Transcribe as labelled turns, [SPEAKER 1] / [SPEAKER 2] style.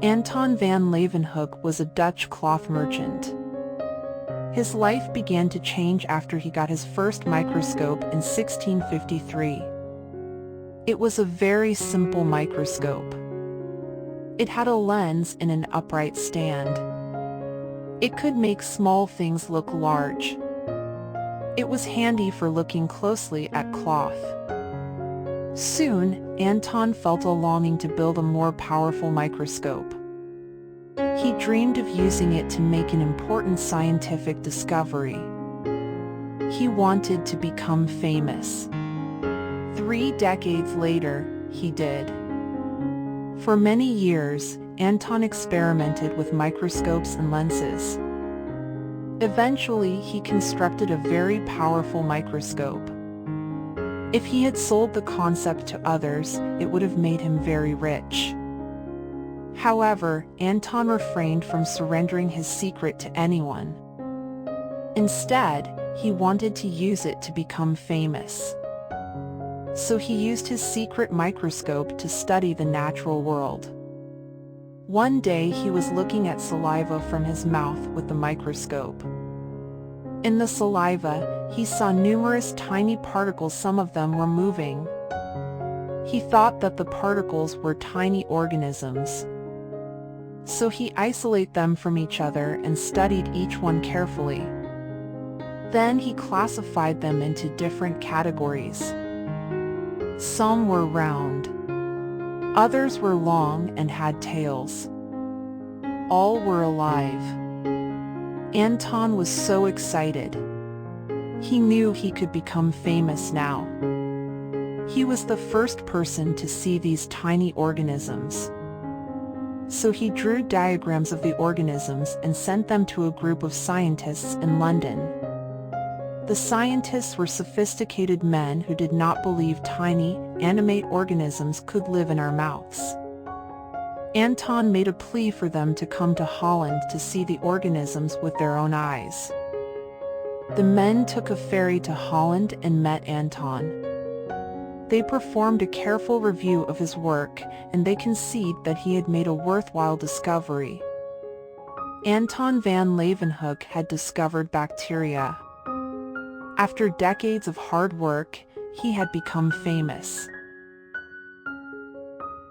[SPEAKER 1] Anton van Leeuwenhoek was a Dutch cloth merchant. His life began to change after he got his first microscope in 1653. It was a very simple microscope. It had a lens and an upright stand. It could make small things look large. It was handy for looking closely at cloth. Soon, Anton felt a longing to build a more powerful microscope. He dreamed of using it to make an important scientific discovery. He wanted to become famous. 3 decades later, he did. For many years, Anton experimented with microscopes and lenses. Eventually, he constructed a very powerful microscope. If he had sold the concept to others, it would have made him very rich. However, Anton refrained from surrendering his secret to anyone. Instead, he wanted to use it to become famous. So he used his secret microscope to study the natural world. One day he was looking at saliva from his mouth with the microscope. In the saliva, he saw numerous tiny particles. Some of them were moving. He thought that the particles were tiny organisms. So he isolated them from each other and studied each one carefully. Then he classified them into different categories. Some were round. Others were long and had tails. All were alive. Anton was so excited. He knew he could become famous now. He was the first person to see these tiny organisms. So he drew diagrams of the organisms and sent them to a group of scientists in London. The scientists were sophisticated men who did not believe tiny, animate organisms could live in our mouths. Anton made a plea for them to come to Holland to see the organisms with their own eyes. The men took a ferry to Holland and met Anton. They performed a careful review of his work, and they conceded that he had made a worthwhile discovery. Anton van Leeuwenhoek had discovered bacteria. After decades of hard work, he had become famous.